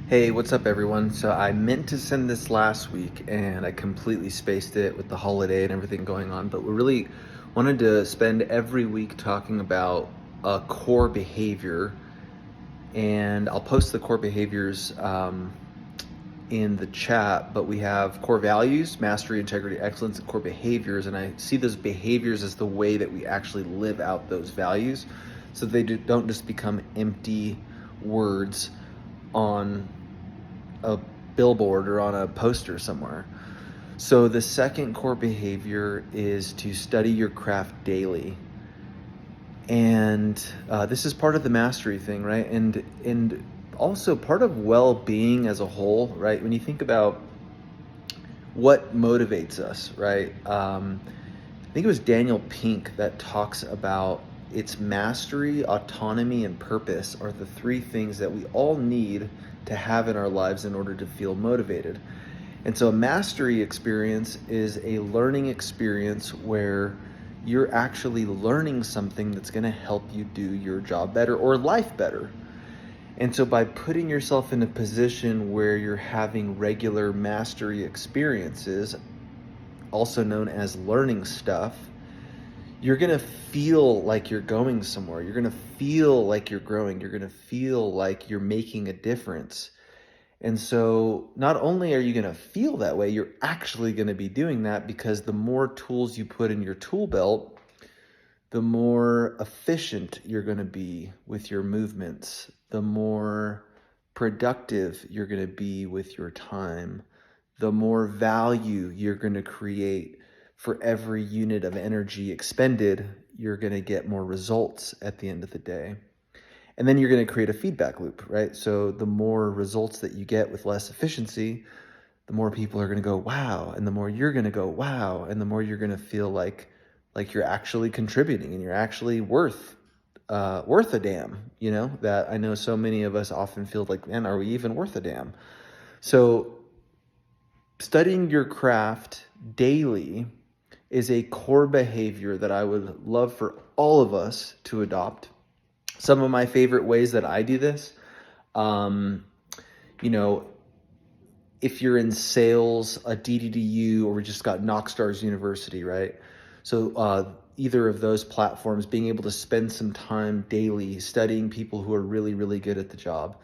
Hey, what's up, everyone? So I meant to send this last week and I completely spaced it with the holiday and everything going on, but we really wanted to spend every week talking about a core behavior. And I'll post the core behaviors in the chat, but we have core values, mastery, integrity, excellence, and core behaviors. And I see those behaviors as the way that we actually live out those values so don't just become empty words on a billboard or on a poster somewhere. So the second core behavior is to study your craft daily. And this is part of the mastery thing, right? And also part of well-being as a whole, right? When you think about what motivates us, right? I think it was Daniel Pink that talks about its mastery, autonomy, and purpose are the three things that we all need to have in our lives in order to feel motivated. And so a mastery experience is a learning experience where you're actually learning something that's going to help you do your job better or life better. And so by putting yourself in a position where you're having regular mastery experiences, also known as learning stuff, you're going to feel like you're going somewhere. You're going to feel like you're growing. You're going to feel like you're making a difference. And so not only are you going to feel that way, you're actually going to be doing that, because the more tools you put in your tool belt, the more efficient you're going to be with your movements, the more productive you're going to be with your time, the more value you're going to create for every unit of energy expended. You're going to get more results at the end of the day. And then you're going to create a feedback loop, right? So the more results that you get with less efficiency, the more people are going to go, wow. And the more you're going to go, wow. And the more you're going to feel like you're actually contributing and you're actually worth a damn, that I know so many of us often feel like, man, are we even worth a damn? So studying your craft daily is a core behavior that I would love for all of us to adopt. Some of my favorite ways that I do this, um, you know, if you're in sales, a DDDU, or we just got Knockstars University, right? So either of those platforms, being able to spend some time daily studying people who are really, really good at the job.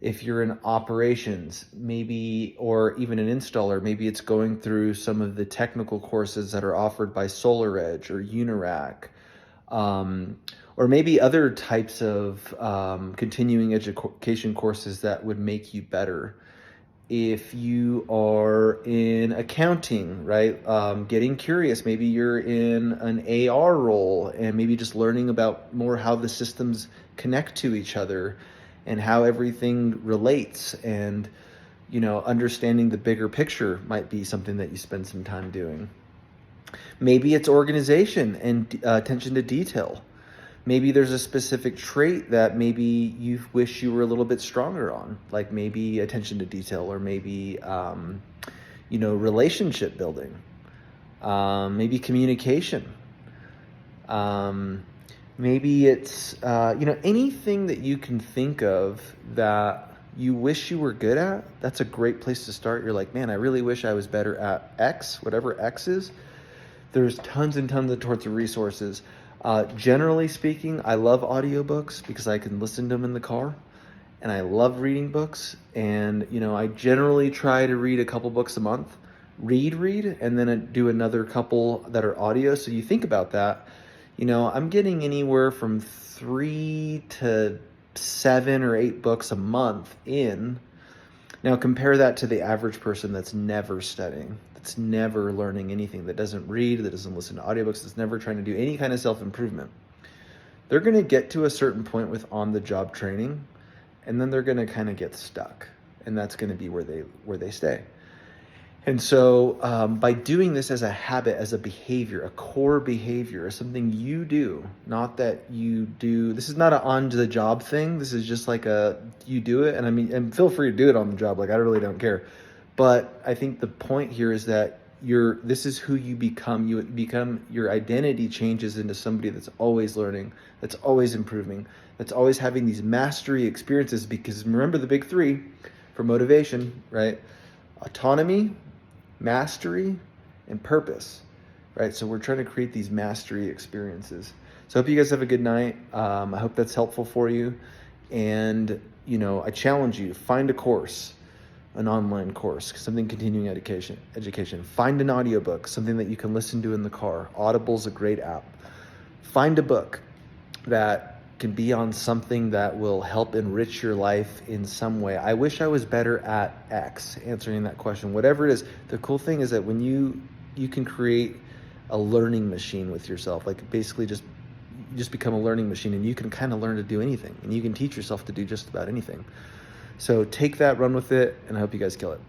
If you're in operations, maybe, or even an installer, maybe it's going through some of the technical courses that are offered by SolarEdge or Unirac, or maybe other types of continuing education courses that would make you better. If you are in accounting, right, getting curious, maybe you're in an AR role and maybe just learning about more how the systems connect to each other and how everything relates, and understanding the bigger picture might be something that you spend some time doing. Maybe it's organization and attention to detail. Maybe there's a specific trait that maybe you wish you were a little bit stronger on, like maybe attention to detail, or maybe relationship building, maybe communication. Um, Maybe it's anything that you can think of that you wish you were good at. That's a great place to start. You're like, man, I really wish I was better at X, whatever X is. There's tons and tons of resources. Generally speaking, I love audiobooks because I can listen to them in the car, and I love reading books. And I generally try to read a couple books a month, read, and then do another couple that are audio. So you think about that. I'm getting anywhere from 3 to 7 or 8 books a month in. Now compare that to the average person that's never studying, that's never learning anything, that doesn't read, that doesn't listen to audiobooks, that's never trying to do any kind of self-improvement. They're going to get to a certain point with on-the-job training, and then they're going to kind of get stuck, and that's going to be where they stay. And so by doing this as a habit, as a behavior, a core behavior, something you do, not that you do, this is not an on-the-job thing. This is just like you do it. And I mean, and feel free to do it on the job. Like, I really don't care. But I think the point here is that this is who you become. You become, your identity changes into somebody that's always learning, that's always improving, that's always having these mastery experiences. Because remember the big three: for motivation, right? Autonomy, mastery, and purpose, right? So we're trying to create these mastery experiences. So I hope you guys have a good night. I hope that's helpful for you. And, I challenge you, find a course, an online course, something continuing education. Find an audiobook, something that you can listen to in the car. Audible's a great app. Find a book that can be on something that will help enrich your life in some way. I wish I was better at X, answering that question. Whatever it is, the cool thing is that when you can create a learning machine with yourself, like basically just become a learning machine, and you can kind of learn to do anything, and you can teach yourself to do just about anything. So take that, run with it, and I hope you guys kill it.